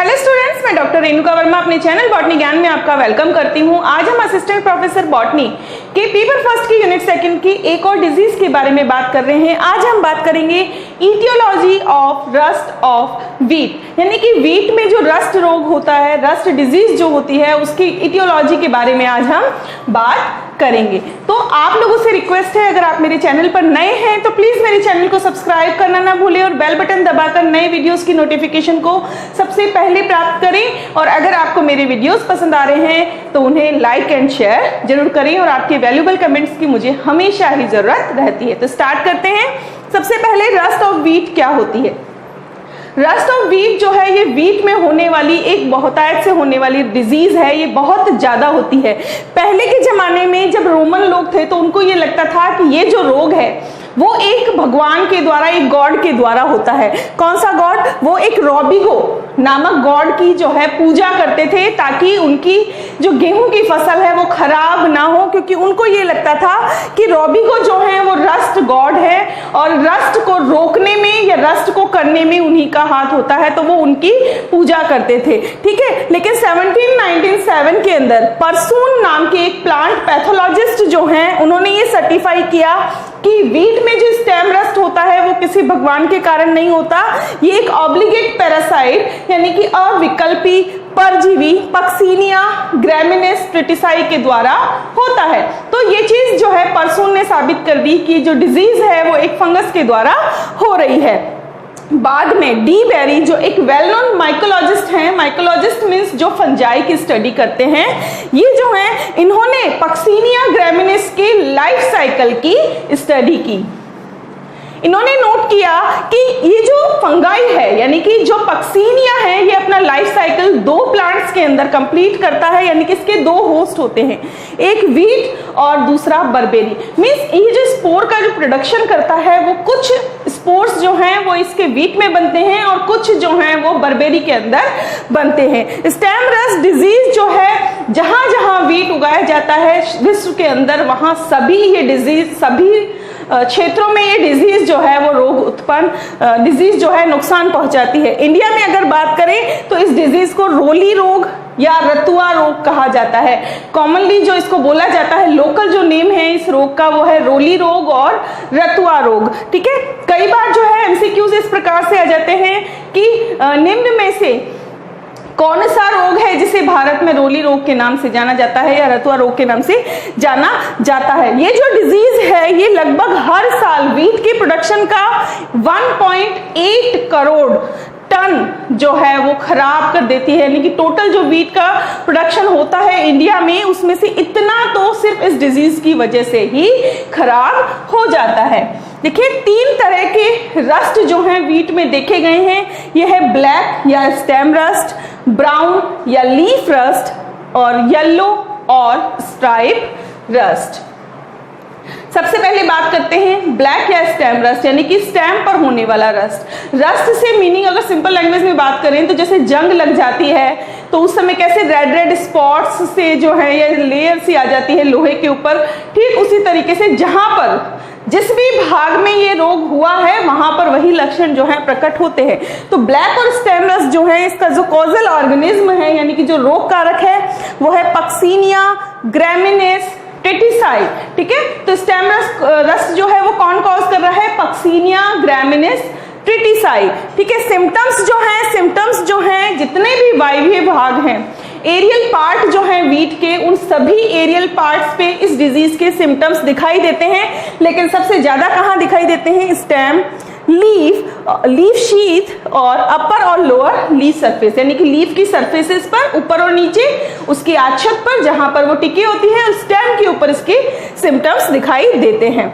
Hello students, मैं doctor Renuka Verma अपने channel botany ज्ञान में आपका वेलकम करती हूं। आज हम असिस्टेंट प्रोफेसर बॉटनी के पेपर फर्स्ट की यूनिट सेकंड की एक और डिजीज के बारे में बात कर रहे हैं। आज हम बात करेंगे etiology of rust of wheat, यानी कि वीट में जो रस्ट रोग होता है, रस्ट डिजीज जो होती है, उसकी इटियोलॉजी के बारे में आज हम बात करेंगे। तो आप लोगों से रिक्वेस्ट है, अगर आप मेरे चैनल पर नए हैं तो प्लीज मेरे चैनल को सब्सक्राइब करना ना भूलें और बेल बटन दबाकर नए वीडियोस की नोटिफिकेशन को सबसे पहले प्राप्त करें। और अगर आपको मेरे वीडियोस पसंद आ रहे हैं तो उन्हें लाइक एंड शेयर जरूर करें और आपके वैल्यूएबल कमेंट्स की मुझे हमेशा ही जरूरत रहती है। तो स्टार्ट करते हैं। सबसे पहले रस्ट ऑफ वीट क्या होती है। रस्ट ऑफ वीट जो है, ये वीट में होने वाली एक बहुतायत से होने वाली डिजीज है। ये बहुत ज्यादा होती है। पहले के जमाने में जब रोमन लोग थे तो उनको ये लगता था कि ये जो रोग है वो एक भगवान के द्वारा, एक गॉड के द्वारा होता है। कौन सा गॉड? वो एक रोबिगो नामक गॉड की जो है पूजा करते थे ताकि उनकी जो गेहूं की फसल है वो खराब ना हो, क्योंकि उनको ये लगता था कि रोबिगो जो है वो रस्ट गॉड है और रस्ट को रोकने में या रस्ट को करने में उन्हीं का हाथ होता है, तो वो उनकी पूजा करते थे। ठीक है, लेकिन 1797 के अंदर परसून नाम के एक प्लांट पैथोलॉजिस्ट जो हैं, उन्होंने ये सर्टिफाई किया कि वीट में जो स्टेम रस्ट होता है वो किसी भगवान के कारण नहीं होता। ये एक ऑब्लिगेट पैरासाइट यानी कि अविकल्पी परजीवी पक्सीनिया ग्रैमिनेस ट्रिटिसाई के द्वारा होता है। तो ये चीज जो है परसून ने साबित कर दी कि जो डिजीज है वो एक फंगस के द्वारा हो रही है। बाद में डी बेरी जो एक वेल नोन माइकोलॉजिस्ट हैं, माइकोलॉजिस्ट मींस जो फंजाई की स्टडी करते हैं, ये जो है इन्होंने पक्सीनिया ग्रैमिनेस के लाइफ साइकिल की स्टडी की। इन्होंने नोट किया कि ये जो फंगाई है यानी कि जो पक्सीनिया है, ये अपना लाइफ साइकिल दो प्लांट्स के अंदर कंप्लीट करता है, यानी कि इसके दो होस्ट होते हैं, एक वीट और दूसरा बर्बेरी। मींस ये जो स्पोर का जो प्रोडक्शन करता है वो कुछ स्पोर्स जो हैं वो इसके वीट में बनते हैं और कुछ जो हैं वो बर्बेरी के अंदर बनते हैं। स्टेम रस्ट डिजीज जो है, जहां जहां वीट उगाया जाता है विश्व के अंदर, वहां सभी ये डिजीज, सभी क्षेत्रों में ये डिजीज जो है वो रोग उत्पन्न डिजीज जो है नुकसान पहुंचाती है। इंडिया में अगर बात करें तो इस डिजीज को रोली रोग या रतुआ रोग कहा जाता है। कॉमनली जो इसको बोला जाता है, लोकल जो नेम है इस रोग का वो है रोली रोग और रतुआ रोग। ठीक है, कई बार जो है एमसीक्यूज इस प्रकार से आ जाते हैं कि निम्न में से कौन सा रोग है जिसे भारत में रोली रोग के नाम से जाना जाता है या रतुआ रोग के नाम से जाना जाता है। ये जो डिजीज है ये लगभग हर साल वीट की प्रोडक्शन का 1.8 करोड़ टन जो है वो खराब कर देती है। यानी कि टोटल जो वीट का प्रोडक्शन होता है इंडिया में, उसमें से इतना तो सिर्फ इस डिजीज की वजह से ही खराब हो जाता है। देखिए, तीन तरह के रस्ट जो हैं वीट में देखे गए हैं। यह है ब्लैक या स्टेम रस्ट, ब्राउन या लीफ रस्ट और येलो और स्ट्राइप रस्ट। सबसे पहले बात करते हैं ब्लैक या स्टेम रस्ट, यानी कि स्टेम पर होने वाला रस्ट। रस्ट से मीनिंग अगर सिंपल लैंग्वेज में बात करें तो जैसे जंग लग जाती है तो उस समय कैसे रेड रेड स्पॉट्स से जो है ये लेयर सी आ जाती है लोहे के ऊपर, ठीक उसी तरीके से जहां पर जिस भी भाग में ये रोग हुआ है वहां पर वही लक्षण जो है प्रकट होते हैं। तो ब्लैक और स्टेम रस्ट जो है, इसका जो कॉजल ऑर्गेनिज्म है यानी कि जो रोग कारक है वो है पक्सीनिया ग्रैमिनेस ट्रिटिसाई। ठीक है, तो स्टेम रस्ट जो है वो कौन कॉज कर रहा है? Puccinia ग्रैमिनेस tritici. ठीक है, सिम्टम्स जो हैं जितने भी वायवीय भाग हैं, एरियल पार्ट जो है वीट के, उन सभी एरियल पार्ट्स पे इस डिजीज के सिम्टम्स दिखाई देते हैं। लेकिन सबसे ज्यादा कहाँ दिखाई देते हैं? स्टेम, लीफ शीथ और अपर और लोअर लीफ सरफेस, यानी कि लीफ की सरफेसेस पर ऊपर और नीचे, उसकी आच्छत पर जहां पर वो टिकी होती है, और स्टेम के ऊपर इसके सिम्टम्स दिखाई देते हैं।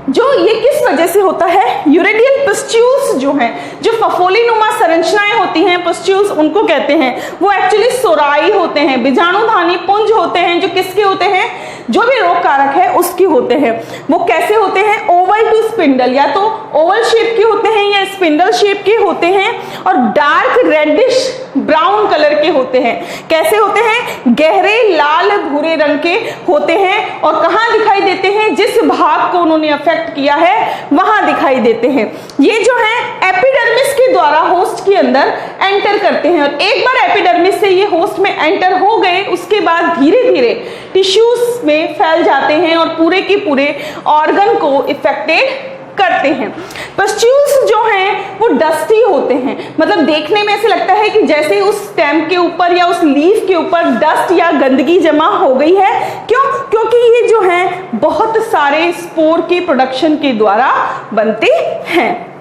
जो ये किस वजह से होता है? यूरेडियल पस्ट्यूल्स जो हैं, जो फफोलीनुमा संरचनाएं होती हैं, पस्ट्यूल्स उनको कहते हैं, वो एक्चुअली सोराई होते हैं, बीजाणुधानी पुंज होते हैं, जो किसके होते हैं? जो भी रोग कारक है उसके होते हैं। वो कैसे होते हैं? ओवल टू स्पिंडल, या तो ओवल शेप के होते हैं या स्पिंडल शेप के होते हैं और डार्क रेडिश ब्राउन कलर के होते हैं। कैसे होते हैं? गहरे लाल भूरे रंग के होते हैं और कहाँ दिखाई देते हैं? जिस भाग को उन्होंने अफेक्ट किया है वहां दिखाई देते हैं। ये जो है एपिडर्मिस के द्वारा होस्ट के अंदर एंटर करते हैं और एक बार एपिडर्मिस से ये होस्ट में एंटर हो गए उसके बाद धीरे धीरे टिश्यूज में फैल जाते हैं और पूरे के पूरे ऑर्गन को इफेक्टेड करते हैं। पस्ट्यूल्स जो हैं वो डस्टी होते हैं, मतलब देखने में ऐसे लगता है कि जैसे उस स्टेम के ऊपर या उस लीफ के ऊपर डस्ट या गंदगी जमा हो गई है। क्यों? क्योंकि ये जो हैं बहुत सारे स्पोर के प्रोडक्शन के द्वारा बनते हैं।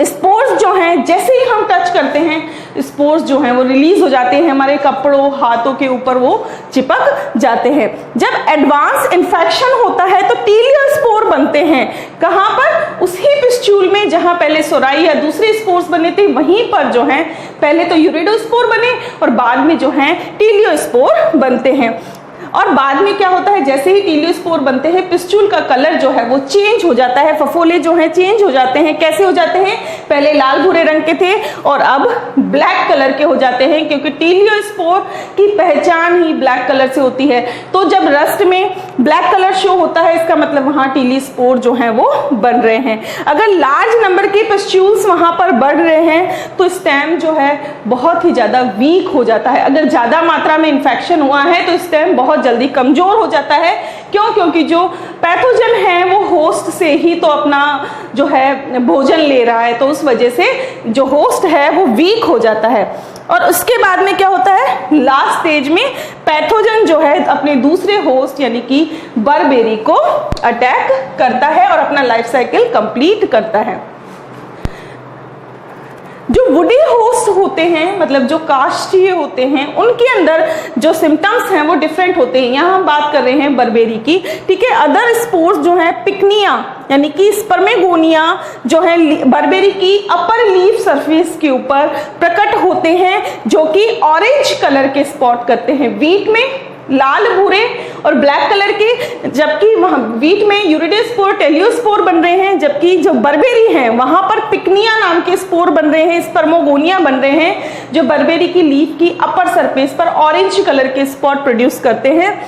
स्पोर्स जो हैं जैसे ही हम टच करते हैं स्पोर्स जो हैं वो रिलीज हो जाते हैं, हमारे कपड़ों हाथों के ऊपर वो चिपक जाते हैं। जब एडवांस इन्फेक्शन होता है तो टीलियल स्पोर बनते हैं। कहां पर? उसी पिस्ट्यूल में जहां पहले सोराई या दूसरे स्पोर्स बने थे वहीं पर जो हैं पहले तो यूरिडोस्पोर बने और बाद में जो हैं टीलियोस्पोर बनते हैं। और बाद में क्या होता है? जैसे ही टीलियोस्पोर बनते हैं पिस्ट्यूल का कलर जो है वो चेंज हो जाता है, फफोले जो हैं चेंज हो जाते हैं। कैसे हो जाते हैं? पहले लाल भूरे रंग के थे और अब ब्लैक कलर के हो जाते हैं, क्योंकि टीलियोस्पोर की पहचान ही ब्लैक कलर से होती है। तो जब रस्ट में ब्लैक कलर शो होता है इसका मतलब वहां टीलियोस्पोर जो है वो बन रहे हैं। अगर लार्ज नंबर के पिस्ट्यूल्स वहां पर बढ़ रहे हैं तो स्टेम जो है बहुत ही ज्यादा वीक हो जाता है। अगर ज्यादा मात्रा में इन्फेक्शन हुआ है तो स्टेम बहुत जल्दी कमजोर हो जाता है। क्यों? क्योंकि जो पैथोजन है वो होस्ट से ही तो अपना जो है भोजन ले रहा है, तो उस वजह से जो होस्ट है वो वीक हो जाता है। और उसके बाद में क्या होता है? लास्ट स्टेज में पैथोजन जो है अपने दूसरे होस्ट यानी कि बर्बेरी को अटैक करता है और अपना लाइफ साइकिल कंप्लीट करता है। जो वुडी होस्ट होते हैं, मतलब जो काष्ठीय होते हैं, उनके अंदर जो सिम्टम्स हैं वो डिफरेंट होते हैं। यहाँ हम बात कर रहे हैं बर्बेरी की, ठीक है। अदर स्पोर्स जो है पिकनिया यानी कि स्पर्मेगोनिया जो है बर्बेरी की अपर लीफ सरफेस के ऊपर प्रकट होते हैं जो कि ऑरेंज कलर के स्पॉट करते हैं। वीट में लाल भूरे और ब्लैक कलर के, जबकि वहां वीट में यूरिडोस्पोर टेलियोस्पोर बन रहे हैं, जबकि जो बर्बेरी है वहां पर पिकनिया नाम के स्पोर बन रहे हैं, स्पर्मोगोनिया बन रहे हैं जो बर्बेरी की लीफ की अपर सरफेस पर ऑरेंज कलर के स्पॉट प्रोड्यूस करते हैं।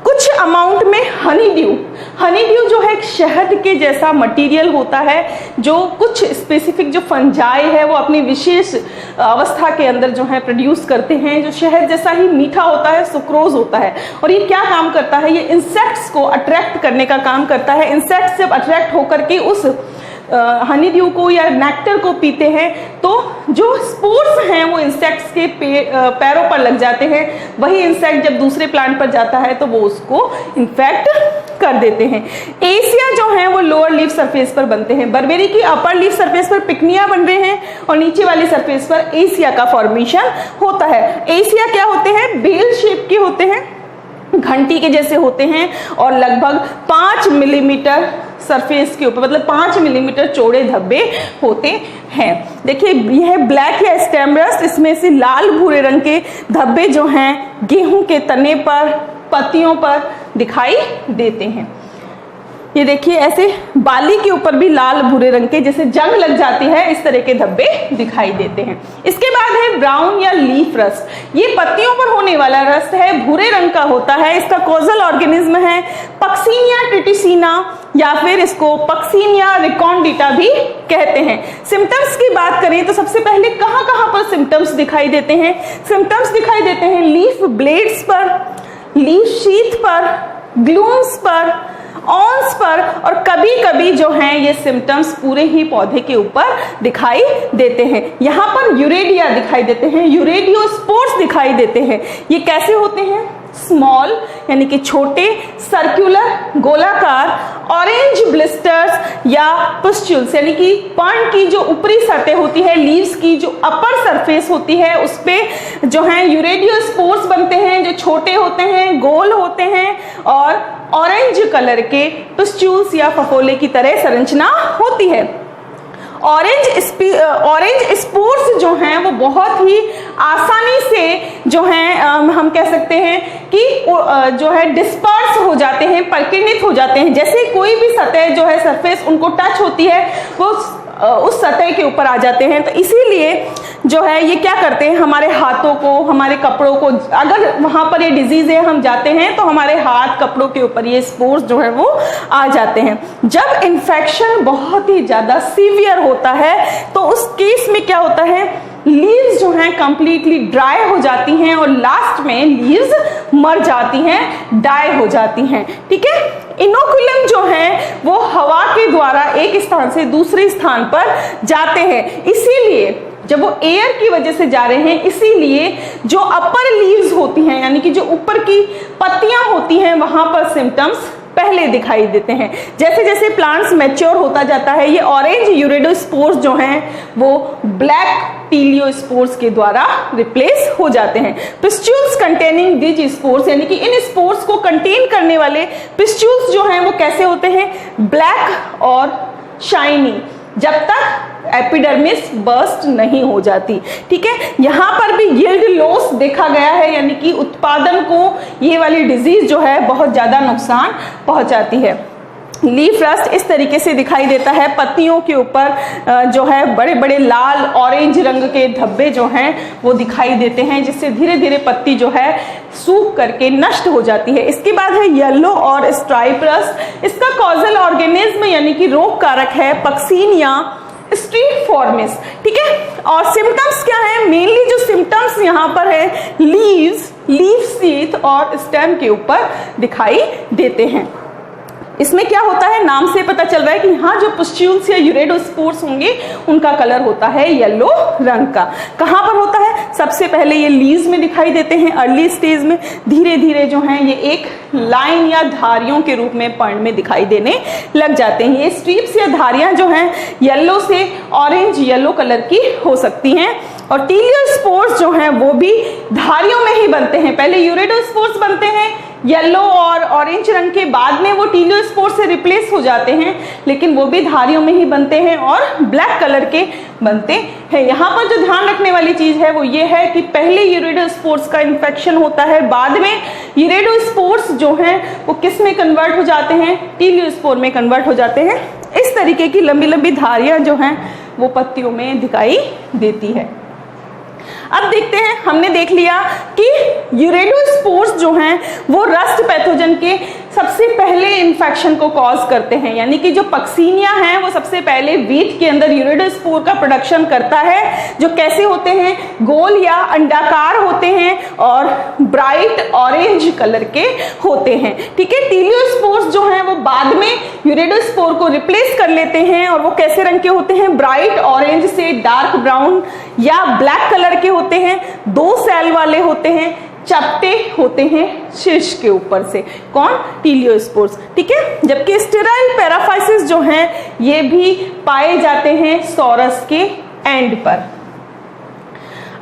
कुछ अमाउंट में हनी ड्यू जो है एक शहद के जैसा मटेरियल होता है जो कुछ स्पेसिफिक जो फंजाई है वो अपनी विशेष अवस्था के अंदर जो है प्रोड्यूस करते हैं, जो शहद जैसा ही मीठा होता है, सुक्रोज होता है। और ये क्या काम करता है? ये इंसेक्ट्स को अट्रैक्ट करने का काम करता है। इंसेक्ट्स जब अट्रैक्ट होकर के उस हनी ड्यू को या नेक्टर को पीते हैं तो जो स्पोर्स हैं वो इंसेक्ट्स के पैरों पर लग जाते हैं। वही इंसेक्ट जब दूसरे प्लांट पर जाता है तो वो उसको इन्फेक्ट कर देते हैं। एसिया जो है वो लोअर लीफ सरफेस पर बनते हैं। बर्बेरी की अपर लीफ सरफेस पर पिकनिया बन रहे हैं और नीचे वाली सरफेस पर एसिया का फॉर्मेशन होता है। एसिया क्या होते हैं? बेल शेप के होते हैं, घंटी के जैसे होते हैं और लगभग 5 मिलीमीटर सरफेस के ऊपर, मतलब 5 मिलीमीटर चौड़े धब्बे होते हैं। देखिए यह ब्लैक या स्टेम रस्ट, इसमें से लाल भूरे रंग के धब्बे जो हैं गेहूं के तने पर, पत्तियों पर दिखाई देते हैं। ये देखिए ऐसे बाली के ऊपर भी लाल भूरे रंग के जैसे जंग लग जाती है इस तरह के धब्बे दिखाई देते हैं। इसके बाद है ब्राउन या लीफ रस्ट। ये पत्तियों पर होने वाला रस्ट है, भूरे रंग का होता है। इसका कॉजल ऑर्गेनिज्म है पक्सीनिया ट्रिटिसिना या फिर इसको पक्सीनिया रिकॉन्डिटा भी कहते हैं। सिम्टम्स की बात करें तो सबसे पहले कहां कहां पर सिम्टम्स दिखाई देते हैं? सिम्टम्स दिखाई देते हैं लीफ ब्लेड्स पर, लीफ शीथ पर, ग्लूम्स पर, ऑन्स पर और कभी कभी जो हैं ये सिम्टम्स पूरे ही पौधे के ऊपर दिखाई देते हैं। यहाँ पर यूरेडिया दिखाई देते हैं, यूरेडियोस्पोर्स दिखाई देते हैं। ये कैसे होते हैं? स्मॉल यानी कि छोटे, सर्कुलर गोलाकार, ऑरेंज ब्लिस्टर्स या पुस्ट्यूल्स यानी कि पर्ण की जो ऊपरी सतह होती है, लीव्स की जो अपर सरफेस होती है उस पे जो है यूरेडियोस्पोर्स बनते हैं जो छोटे होते हैं, गोल होते हैं और ऑरेंज कलर के पुस्ट्यूल्स या फफोले की तरह संरचना होती है। ऑरेंज स्पोर्स जो हैं वो बहुत ही आसानी से जो हैं हम कह सकते हैं कि जो है डिस्पर्स हो जाते हैं, परिकीर्णित हो जाते हैं। जैसे कोई भी सतह जो है सरफेस उनको टच होती है वो उस सतह के ऊपर आ जाते हैं। तो इसीलिए जो है ये क्या करते हैं, हमारे हाथों को, हमारे कपड़ों को, अगर वहां पर ये डिजीज है हम जाते हैं तो हमारे हाथ कपड़ों के ऊपर ये स्पोर्स जो है वो आ जाते हैं। जब इन्फेक्शन बहुत ही ज्यादा सीवियर होता है तो उस केस में क्या होता है, लीव्स जो हैं कंप्लीटली ड्राई हो जाती हैं और लास्ट में लीव्स मर जाती हैं, डाई हो जाती हैं। ठीक है, इनोकुलम जो है वो हवा के द्वारा एक स्थान से दूसरे स्थान पर जाते हैं, इसीलिए जब वो एयर की वजह से जा रहे हैं, इसीलिए जो अपर लीव्स होती हैं यानी कि जो ऊपर की पत्तियां होती हैं वहां पर सिम्टम्स पहले दिखाई देते हैं। जैसे जैसे प्लांट्स मैच्योर होता जाता है ये ऑरेंज यूरेडोस्पोर्स जो हैं वो ब्लैक टीलियोस्पोर्स के द्वारा रिप्लेस हो जाते हैं। पिस्ट्यूल्स कंटेनिंग दिज स्पोर्स यानी कि इन स्पोर्स को कंटेन करने वाले पिस्ट्यूल्स जो हैं वो कैसे होते हैं, ब्लैक और शाइनी, जब तक एपिडर्मिस बर्स्ट नहीं हो जाती। ठीक है, यहां पर भी यील्ड लॉस देखा गया है यानी कि उत्पादन को ये वाली डिजीज जो है बहुत ज्यादा नुकसान पहुंचाती है। लीफ रस्ट इस तरीके से दिखाई देता है, पत्तियों के ऊपर जो है बड़े बड़े लाल ऑरेंज रंग के धब्बे जो हैं वो दिखाई देते हैं, जिससे धीरे धीरे पत्ती जो है सूख करके नष्ट हो जाती है। इसके बाद है येलो और स्ट्राइप रस्ट। इसका कॉजल ऑर्गेनिज्म यानी कि रोग कारक है पक्सीनिया स्ट्रीफॉर्मिस। ठीक है, और सिम्टम्स क्या है, मेनली जो सिम्टम्स यहाँ पर है लीव्स, लीफ सीथ और स्टेम के ऊपर दिखाई देते हैं। इसमें क्या होता है, नाम से पता चल रहा है कि यहाँ जो पुस्ट्यूल्स या यूरेडोस्पोर्स होंगे उनका कलर होता है येलो रंग का। कहाँ पर होता है, सबसे पहले ये लीव्स में दिखाई देते हैं अर्ली स्टेज में, धीरे धीरे जो है ये एक लाइन या धारियों के रूप में पर्ण में दिखाई देने लग जाते हैं। ये स्ट्रीप्स या धारियां जो हैं येलो से ऑरेंज येलो कलर की हो सकती हैं। और टीलियोस्पोर्स जो हैं वो भी धारियों में ही बनते हैं, पहले यूरेडोस्पोर्स बनते हैं येलो और ऑरेंज रंग के, बाद में वो टीलियोस्पोर्स से रिप्लेस हो जाते हैं, लेकिन वो भी धारियों में ही बनते हैं और ब्लैक कलर के बनते हैं। यहाँ पर जो ध्यान रखने वाली चीज है वो ये है कि पहले यूरेडोस्पोर्स का इन्फेक्शन होता है, बाद में यूरेडोस्पोर्स जो हैं वो किस में कन्वर्ट हो जाते हैं, टीलियोस्पोर में कन्वर्ट हो जाते हैं। इस तरीके की लंबी लंबी धारियां जो हैं वो पत्तियों में दिखाई देती है। अब देखते हैं, हमने देख लिया कि यूरेडोस्पोर्स जो हैं वो रस्ट पैथोजन के सबसे पहले इन्फेक्शन को कॉज करते हैं, यानी कि जो पक्सीनिया है वो सबसे पहले वीट के अंदर यूरेडोस्पोर का प्रोडक्शन करता है, जो कैसे होते हैं, गोल या अंडाकार होते हैं और ब्राइट ऑरेंज कलर के होते हैं। ठीक है, टीलियोस्पोर्स जो हैं वो बाद में यूरेडोस्पोर को रिप्लेस कर लेते हैं और वो कैसे रंग के होते हैं, ब्राइट ऑरेंज से डार्क ब्राउन या ब्लैक कलर के होते हैं, 2 सेल वाले होते हैं, चपटे होते हैं शीर्ष के ऊपर से, कौन, टीलियोस्पोर्स। ठीक है, जबकि स्टेराइल पैराफाइसिस जो हैं ये भी पाए जाते हैं सॉरस के एंड पर।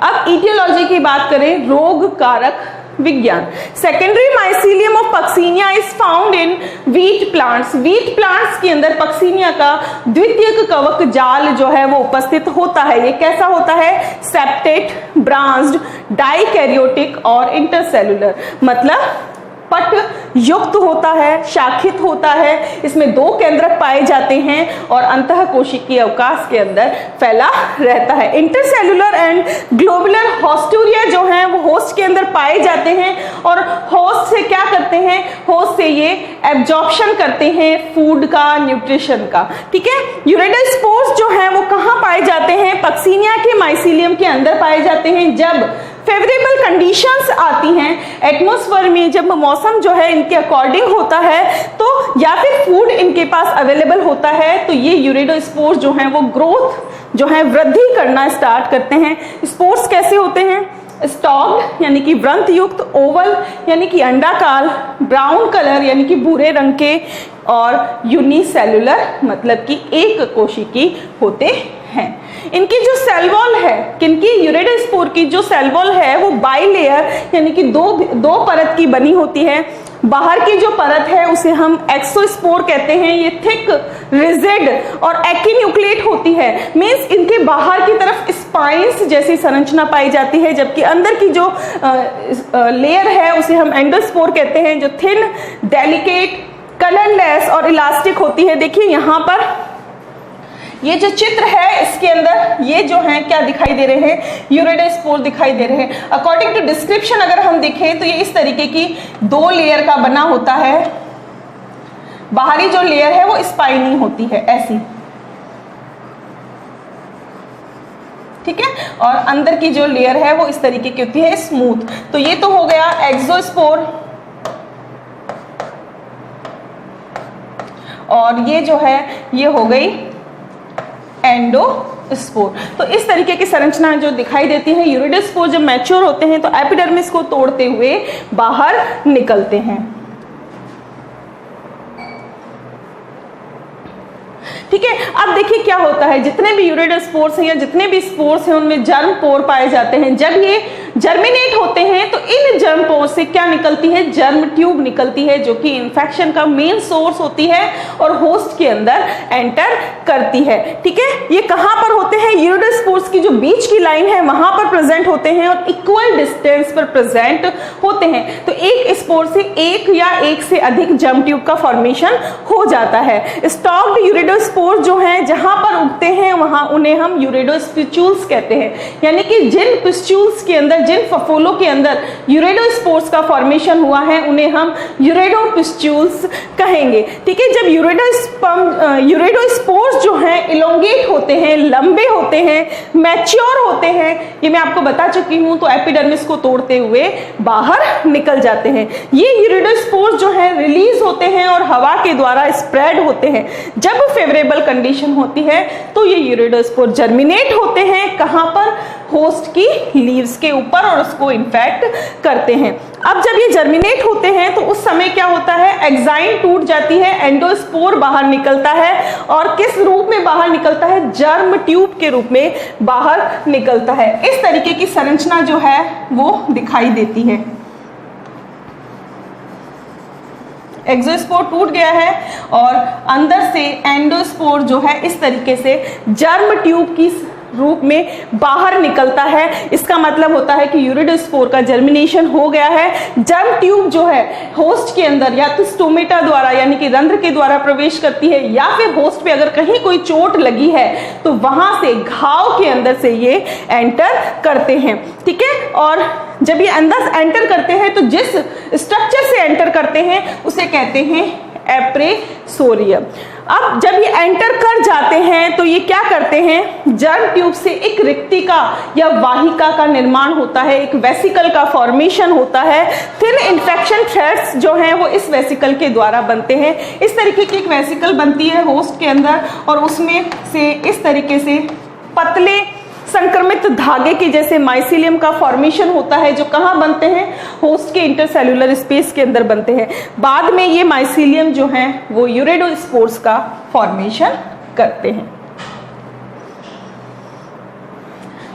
अब इटियोलॉजी की बात करें, रोग कारक विज्ञान। Secondary mycelium of Puccinia is found in wheat plants. Wheat plants के अंदर पक्सीनिया का द्वितीयक कवक जाल जो है वो उपस्थित होता है। ये कैसा होता है, सेप्टेट, ब्रांच्ड, डाइकैरियोटिक और इंटरसेलुलर, मतलब पट युक्त होता है, शाखित होता है। इसमें 2 केंद्रक पाए जाते हैं और अंतःकोशिकीय अवकाश के अंदर फैला रहता है। इंटरसेलुलर एंड ग्लोबुलर हॉस्टूरिया जो हैं वो होस्ट के अंदर पाए जाते हैं और होस्ट से क्या करते हैं, होस्ट से ये एब्जॉर्प्शन करते हैं फूड का, न्यूट्रिशन का। ठीक है, यूरेडोस्पोर्स जो हैं वो कहाँ पाए जाते हैं, पक्सीनिया के माइसीलियम के अंदर पाए जाते हैं। जब फेवरेबल कंडीशंस आती हैं एटमॉस्फेयर में, जब मौसम जो है इनके अकॉर्डिंग होता है तो या फिर फूड इनके पास अवेलेबल होता है तो ये यूरेडोस्पोर्स जो हैं वो ग्रोथ जो है वृद्धि करना स्टार्ट करते हैं। स्पोर्स कैसे होते हैं, स्टॉक्ड यानी कि व्रंत युक्त, ओवल यानी कि अंडाकार, ब्राउन कलर यानी कि भूरे रंग के और यूनिसेलुलर मतलब कि एक कोशिकी होते हैं। इनकी जो सेल वॉल है, किनकी, यूरेडोस्पोर की जो सेल वॉल है वो बाइलेयर यानी कि दो परत की बनी होती है। बाहर की जो परत है उसे हम एक्सोस्पोर कहते हैं, ये थिक, रिजिड और एक्टिन्यूक्लेट होती है। मींस इनके बाहर की तरफ स्पाइंस जैसी संरचना पाई जाती है, जबकि अंदर की जो लेयर है उसे हम एंडोस्पोर कहते हैं, जो थिन, डेलिकेट, कलरलेस और इलास्टिक होती है। देखिए यहाँ पर ये जो चित्र है इसके अंदर ये जो है क्या दिखाई दे रहे हैं, यूरिडोस्पोर दिखाई दे रहे हैं। अकॉर्डिंग टू डिस्क्रिप्शन अगर हम देखें तो ये इस तरीके की 2 लेयर का बना होता है। बाहरी जो लेयर है वो स्पाइनी होती है ऐसी, ठीक है, और अंदर की जो लेयर है वो इस तरीके की होती है स्मूथ। तो ये तो हो गया एक्सोस्पोर, और ये जो है ये हो गई एंडोस्पोर। तो इस तरीके की संरचना जो दिखाई देती है, यूरिडोस्पोर जब मैच्योर होते हैं तो एपिडर्मिस को तोड़ते हुए बाहर निकलते हैं, ठीक है। अब देखिए क्या होता है, जितने भी यूरिडोस्पोर्स हैं या जितने भी स्पोर्स हैं उनमें जर्म पोर पाए जाते हैं। जब ये जर्मिनेट होते हैं तो इन जर्म पोर से क्या निकलती है, जर्म ट्यूब निकलती है, जो कि इन्फेक्शन का मेन सोर्स होती है और होस्ट के अंदर एंटर करती है, ठीक है। ये कहां पर होते हैं, यूरिडोस्पोर्स की जो बीच की लाइन है वहां पर प्रेजेंट होते हैं और इक्वल डिस्टेंस पर प्रेजेंट होते हैं। तो एक स्पोर से एक या एक से अधिक जर्म ट्यूब का फॉर्मेशन हो जाता है। स्टॉक्ड यूरिडोस्पोर जो हैं जहां पर उगते हैं वहां उन्हें हम यूरिडोस्पिस्चुल्स कहते हैं, यानी कि जिन पिस्चुल्स के अंदर, जिन फफोलों के अंदर यूरिडोस्पोर्स का फॉर्मेशन हुआ है उन्हें हम यूरिडोपिस्चुल्स कहेंगे, ठीक है। जब यूरिडोस्पोर्स जो हैं इलोंगेट होते हैं, लंबे होते हैं, मैच्योर होते हैं, ये मैं आपको बता चुकी हूं, तो एपिडर्मिस को तोड़ते हुए बाहर निकल जाते हैं। ये यूरिडोस्पोर्स जो हैं रिलीज होते हैं और हवा के द्वारा स्प्रेड होते हैं। जब फेवरेबल कंडीशन होती है तो ये यूरिडोस्पोर जर्मिनेट होते हैं, कहां पर, होस्ट की लीव्स के ऊपर, और उसको इन्फेक्ट करते हैं। अब जब ये जर्मिनेट होते हैं तो उस समय क्या होता है, एक्साइन टूट जाती है, एंडोस्पोर बाहर निकलता है, और किस रूप में बाहर निकलता है, जर्म ट्यूब के रूप में बाहर निकलता है। इस तरीके की संरचना जो है वो दिखाई देती है। एक्सोस्पोर टूट गया है और अंदर से एंडोस्पोर जो है इस तरीके से जर्म ट्यूब की रूप में बाहर निकलता है। इसका मतलब होता है कि यूरिडोस्पोर का जर्मिनेशन हो गया है। जर्म ट्यूब जो है होस्ट के अंदर या तो स्टोमेटा द्वारा यानी कि रंध्र के द्वारा प्रवेश करती है, या फिर होस्ट पे अगर कहीं कोई चोट लगी है तो वहां से घाव के अंदर से ये एंटर करते हैं, ठीक है। और जब ये अंदर एंटर करते हैं तो जिस स्ट्रक्चर से एंटर करते हैं उसे कहते हैं एप्रेसोरियम। अब जब ये एंटर कर जाते हैं तो ये क्या करते हैं, जर्म ट्यूब से एक रिक्तिका या वाहिका का निर्माण होता है, एक वेसिकल का फॉर्मेशन होता है। थिन इन्फेक्शन थ्रेड्स जो हैं वो इस वेसिकल के द्वारा बनते हैं। इस तरीके की एक वेसिकल बनती है होस्ट के अंदर, और उसमें से इस तरीके से पतले संक्रमित धागे के जैसे माइसिलियम का फॉर्मेशन होता है, जो कहाँ बनते हैं, होस्ट के इंटरसेल्युलर स्पेस के अंदर बनते हैं। बाद में ये माइसिलियम जो हैं वो यूरिडोस्पोर्स का फॉर्मेशन करते हैं।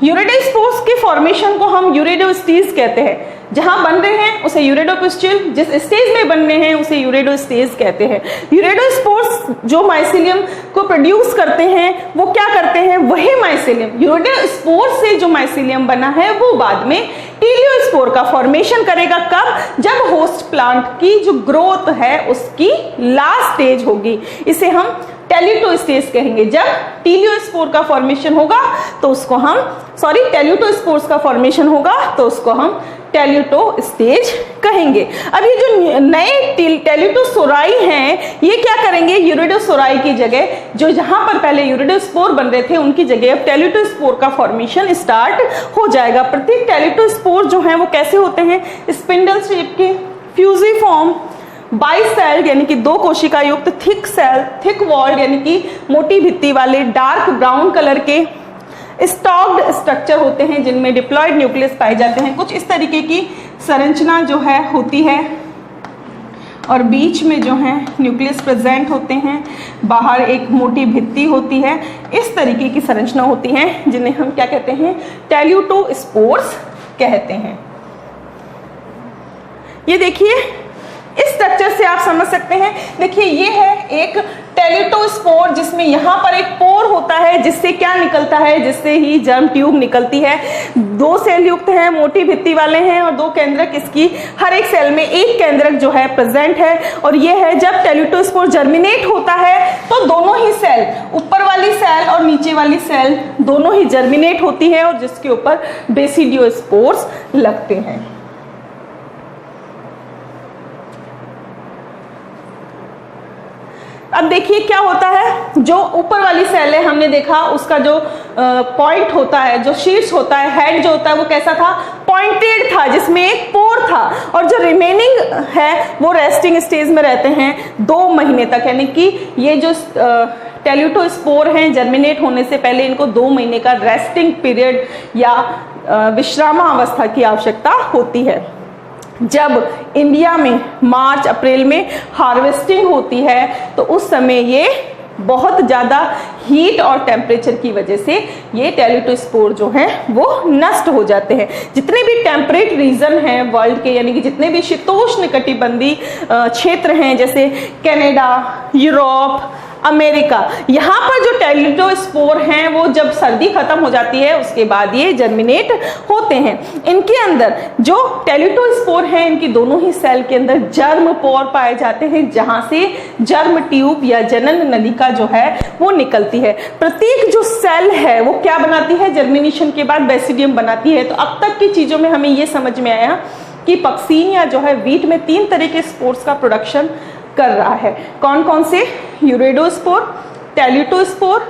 यूरिडोस्पोर्स के फॉर्मेशन को हम यूरिडोस्टेज कहते हैं। जहां बन रहे हैं उसे यूरिडोपिस्टिल, जिस स्टेज में बनने हैं उसे यूरिडोस्टेज कहते हैं। यूरिडोस्पोर्स जो माइसिलियम को प्रोड्यूस करते हैं वो क्या करते हैं, वही माइसिलियम, यूरिडोस्पोर से जो माइसिलियम बना है वो बाद में टीलियोस्पोर का फॉर्मेशन करेगा। कब, जब होस्ट प्लांट की जो ग्रोथ है उसकी लास्ट स्टेज होगी, इसे हम टेल्यूटो स्टेज कहेंगे। जब टीलियोस्पोर का फॉर्मेशन होगा तो उसको हम टेल्यूटोस्पोर्स का फॉर्मेशन होगा तो उसको हम टेल्यूटो स्टेज कहेंगे। अब ये जो नए टेल्यूटोसोराई हैं ये क्या करेंगे, यूरिडोसोराई की जगह, जो जहां पर पहले यूरिडोस्पोर बन रहे थे उनकी जगह अब टेल्यूटोस्पोर का फॉर्मेशन स्टार्ट हो जाएगा। प्रत्येक टेल्यूटोस्पोर जो है वो कैसे होते हैं, स्पिंडल शेप के, फ्यूजिफॉर्म, बाइसेल्ड यानी कि 2 कोशिका युक्त, थिक सेल, थिक वॉल्ड यानी कि मोटी भित्ति वाले, डार्क ब्राउन कलर के स्टॉक्ड स्ट्रक्चर होते हैं जिनमें डिप्लॉयड न्यूक्लियस पाए जाते हैं। कुछ इस तरीके की संरचना जो है होती है और बीच में जो है न्यूक्लियस प्रेजेंट होते हैं, बाहर एक मोटी भित्ति होती है। इस तरीके की संरचना होती है जिन्हें हम क्या कहते हैं, टेल्यूटोस्पोर्स कहते हैं। ये देखिए इस स्ट्रक्चर से आप समझ सकते हैं। देखिए ये है एक टेल्यूटोस्पोर, जिसमें यहाँ पर एक पोर होता है जिससे क्या निकलता है, जिससे ही जर्म ट्यूब निकलती है। 2 सेल युक्त है, मोटी भित्ति वाले हैं और 2 केंद्रक, इसकी हर एक सेल में एक केंद्रक जो है प्रेजेंट है। और ये है जब टेल्यूटोस्पोर जर्मिनेट होता है तो दोनों ही सेल, ऊपर वाली सेल और नीचे वाली सेल दोनों ही जर्मिनेट होती है और जिसके ऊपर बेसिडियोस्पोर्स लगते हैं। अब देखिए क्या होता है, जो ऊपर वाली सेल है हमने देखा उसका जो पॉइंट होता है, जो शीर्ष होता है, हेड जो होता है वो कैसा था, पॉइंटेड था, जिसमें एक पोर था। और जो रिमेनिंग है वो रेस्टिंग स्टेज में रहते हैं 2 महीने तक, यानी कि ये जो टेल्यूटोस्पोर हैं जर्मिनेट होने से पहले इनको 2 महीने का रेस्टिंग पीरियड या विश्रामावस्था की आवश्यकता होती है। जब इंडिया में मार्च अप्रैल में हार्वेस्टिंग होती है तो उस समय ये बहुत ज़्यादा हीट और टेम्परेचर की वजह से ये टेल्यूटोस्पोर जो हैं वो नष्ट हो जाते हैं। जितने भी टेम्परेट रीजन हैं वर्ल्ड के, यानी कि जितने भी शीतोष्ण कटिबंधीय क्षेत्र हैं जैसे कनाडा, यूरोप, अमेरिका, यहाँ पर जो टेल्यूटोस्पोर हैं वो जब सर्दी खत्म हो जाती है उसके बाद ये जर्मिनेट होते हैं। इनके अंदर जो टेल्यूटोस्पोर हैं इनकी दोनों ही सेल के अंदर जर्म पोर पाए जाते हैं, जहां से जर्म ट्यूब या जनन नलिका जो है वो निकलती है। प्रत्येक जो सेल है वो क्या बनाती है, जर्मिनेशन के बाद बेसिडियम बनाती है। तो अब तक की चीजों में हमें ये समझ में आया कि पक्सीनिया जो है वीट में 3 तरह के स्पोर्स का प्रोडक्शन कर रहा है। कौन कौन से, यूरेडोस्पोर, टेल्यूटोस्पोर,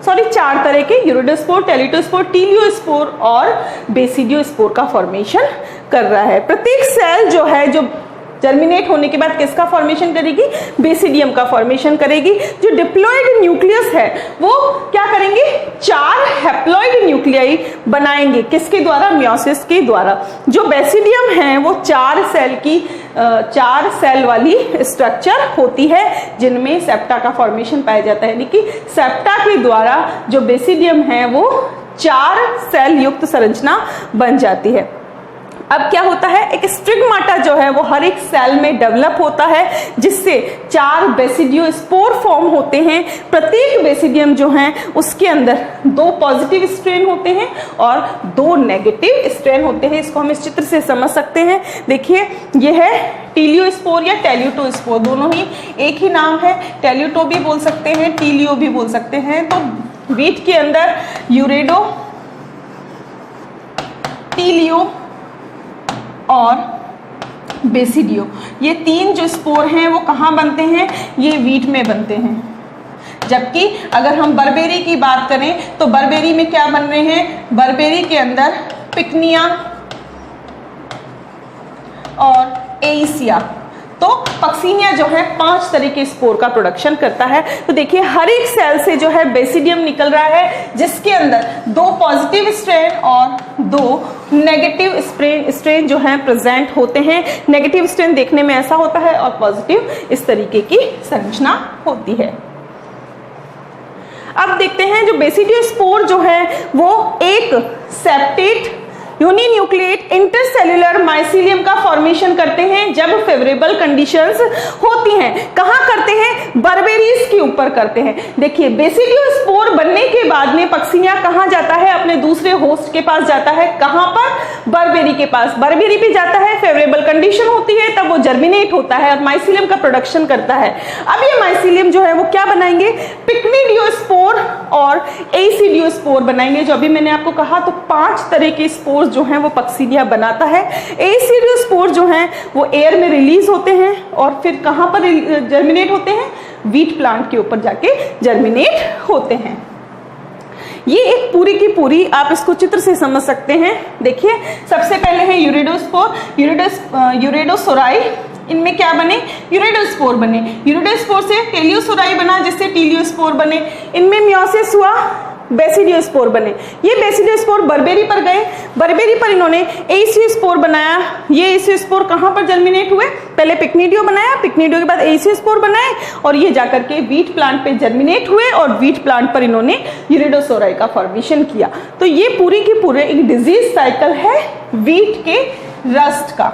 4 तरह के, यूरेडोस्पोर, टेल्यूटोस्पोर, टीलियोस्पोर और बेसिडियोस्पोर का फॉर्मेशन कर रहा है। प्रत्येक सेल जो है जो जर्मिनेट होने के बाद किसका फॉर्मेशन करेगी, बेसिडियम का फॉर्मेशन करेगी। जो डिप्लॉइड न्यूक्लियस है वो क्या करेंगे, 4 हैप्लॉइड न्यूक्लियाई बनाएंगे, किसके द्वारा, मियोसिस के द्वारा। जो बेसिडियम है वो 4 सेल वाली स्ट्रक्चर होती है जिनमें सेप्टा का फॉर्मेशन पाया जाता है, यानी कि सेप्टा के द्वारा जो बेसिडियम है वो 4 सेल युक्त संरचना बन जाती है। अब क्या होता है, एक स्टिग्माटा जो है वो हर एक सेल में डेवलप होता है जिससे 4 बेसिडियोस्पोर फॉर्म होते हैं। प्रत्येक बेसिडियम जो है उसके अंदर 2 पॉजिटिव स्ट्रेन होते हैं और 2 नेगेटिव स्ट्रेन होते हैं। इसको हम इस चित्र से समझ सकते हैं। देखिए ये है टीलियोस्पोर या टेल्यूटोस्पोर, दोनों ही एक ही नाम है, टेल्यूटो भी बोल सकते हैं, टीलियो भी बोल सकते हैं। तो वीट के अंदर यूरेडो, टीलियो और बेसिडियो, ये 3 जो स्पोर हैं वो कहाँ बनते हैं, ये वीट में बनते हैं। जबकि अगर हम बर्बेरी की बात करें तो बर्बेरी में क्या बन रहे हैं, बर्बेरी के अंदर पिकनिया और एइसिया। तो पक्सीनिया जो है 5 तरह के स्पोर का प्रोडक्शन करता है। तो देखिए हर एक सेल से जो है बेसिडियम निकल रहा है जिसके अंदर 2 पॉजिटिव स्ट्रेन और 2 नेगेटिव स्ट्रेन जो है प्रेजेंट होते हैं। नेगेटिव स्ट्रेन देखने में ऐसा होता है और पॉजिटिव इस तरीके की संरचना होती है। अब देखते हैं जो बेसिडियोस्पोर जो है वो एक सेप्टेट यूनिन्यूक्लिएट इंटरसेल्युलर माइसीलियम का फॉर्मेशन करते हैं जब फेवरेबल कंडीशंस होती हैं। कहाँ करते हैं, बर्बेरीज के ऊपर करते हैं। देखिए बेसिडियोस्पोर बनने के बाद में पक्सीनिया कहाँ जाता है, अपने दूसरे होस्ट के पास जाता है। कहाँ पर, बर्बेरी के पास। बर्बेरी पे जाता है, फेवरेबल कंडीशन होती है, तब वो जर्मिनेट होता है और माइसीलियम का प्रोडक्शन करता है। अब ये माइसीलियम जो है वो क्या बनाएंगे, पिक्निडियोस्पोर और एसिडियोस्पोर बनाएंगे। जो अभी मैंने आपको कहा तो 5 तरह के स्पोर जो हैं वो पक्सीनिया बनाता है। एसिडियोस्पोर जो हैं वो एयर में रिलीज होते हैं और फिर कहां पर जर्मिनेट होते हैं, वीट प्लांट के ऊपर जाके जर्मिनेट होते हैं। ये एक पूरी की पूरी आप इसको चित्र से समझ सकते हैं। देखिए सबसे पहले है यूरेडोस्पोर, यूरेडोसोराई, इनमें क्या बने, यूरेडोस्पोर बने। यूरेडोस्पोर से टेलियोसोराई बना जिससे टीलियोस्पोर बने। इनमें मियोसिस हुआ, बेसिडियोस्पोर बने। ये बेसिडियोस्पोर बर्बेरी पर गए, बर्बेरी पर इन्होंने एसियोस्पोर बनाया। ये एसियोस्पोर कहाँ पर जर्मिनेट हुए, पहले पिक्निडियो बनाया, पिक्निडियो के बाद एसियोस्पोर बनाए और ये जाकर के वीट प्लांट पे जर्मिनेट हुए और वीट प्लांट पर इन्होंने यूरेडोसोराई का फॉर्मेशन किया। तो ये पूरी की पूरे एक डिजीज साइकिल है वीट के रस्ट का।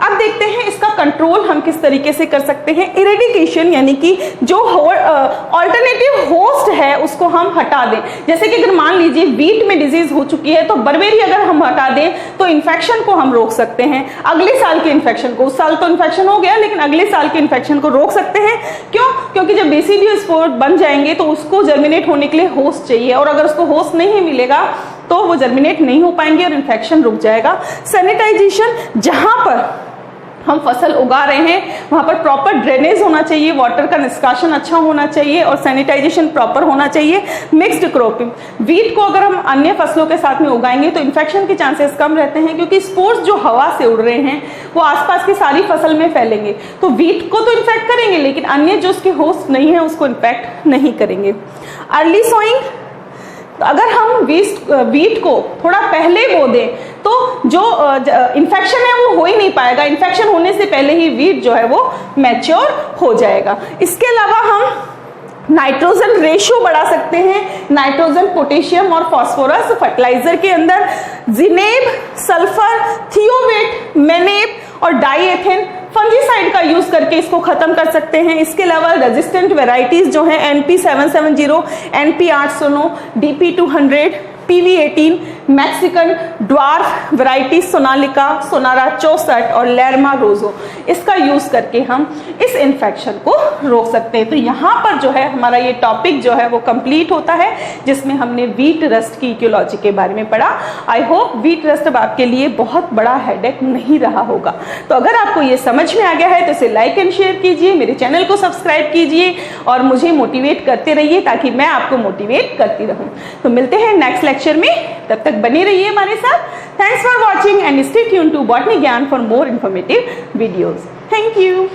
अब देखते हैं इसका कंट्रोल हम किस तरीके से कर सकते हैं। इरेडिकेशन यानी कि जो ऑल्टरनेटिव होस्ट है उसको हम हटा दें। जैसे कि अगर मान लीजिए वीट में डिजीज हो चुकी है तो बर्बेरी अगर हम हटा दें तो इन्फेक्शन को हम रोक सकते हैं। अगले साल के इन्फेक्शन को, उस साल तो इन्फेक्शन हो गया लेकिन अगले साल के इन्फेक्शन को रोक सकते हैं। क्यों? क्योंकि जब बेसिडियो स्पोर बन जाएंगे तो उसको जर्मिनेट होने के लिए होस्ट चाहिए, और अगर उसको होस्ट नहीं मिलेगा तो वो जर्मिनेट नहीं हो पाएंगे और इन्फेक्शन रुक जाएगा। सैनिटाइजेशन, जहां पर हम फसल उगा रहे हैं वहां पर प्रॉपर ड्रेनेज होना चाहिए, वाटर का निष्कासन अच्छा होना चाहिए और सैनिटाइजेशन प्रॉपर होना चाहिए। मिक्स्ड क्रॉपिंग, वीट को अगर हम अन्य फसलों के साथ में उगाएंगे तो इन्फेक्शन के चांसेस कम रहते हैं, क्योंकि स्पोर्स जो हवा से उड़ रहे हैं वो आसपास की सारी फसल में फैलेंगे, तो वीट को तो इन्फेक्ट करेंगे लेकिन अन्य जो उसके होस्ट नहीं है उसको इन्फेक्ट नहीं करेंगे। अर्ली सोइंग, अगर हम वीट को थोड़ा पहले बो दें तो जो इन्फेक्शन है वो हो ही नहीं पाएगा, इन्फेक्शन होने से पहले ही वीट जो है वो मैच्योर हो जाएगा। इसके अलावा हम नाइट्रोजन रेशियो बढ़ा सकते हैं। नाइट्रोजन, पोटेशियम और फास्फोरस फर्टिलाइजर के अंदर जिनेब, सल्फर, थियोवेट, मेनेब और डाईएथेन फंजीसाइड का यूज करके इसको खत्म कर सकते हैं। इसके अलावा रेजिस्टेंट वेराइटीज जो हैं NP770, NP809, DP200, PV18, Mexican, dwarf variety, Sonalika, सोनारा 64 और लेरमा रोजो, इसका यूज करके हम इस इन्फेक्शन को रोक सकते हैं। तो यहाँ पर जो है हमारा ये टॉपिक जो है वो कंप्लीट होता है, जिसमें हमने वीट रस्ट की इकोलॉजी के बारे में पढ़ा। आई होप वीट रस्ट अब आपके लिए बहुत बड़ा हेडेक नहीं रहा होगा। तो अगर आपको ये समझ में आ गया है तो इसे लाइक एंड शेयर कीजिए, मेरे चैनल को सब्सक्राइब कीजिए और मुझे मोटिवेट करते रहिए ताकि मैं आपको मोटिवेट करती रहूं। तो मिलते हैं नेक्स्ट लेक्चर में, तब तक बने रहिए हमारे साथ। Thanks for watching and stay tuned to botany Gyan for more informative videos. Thank you.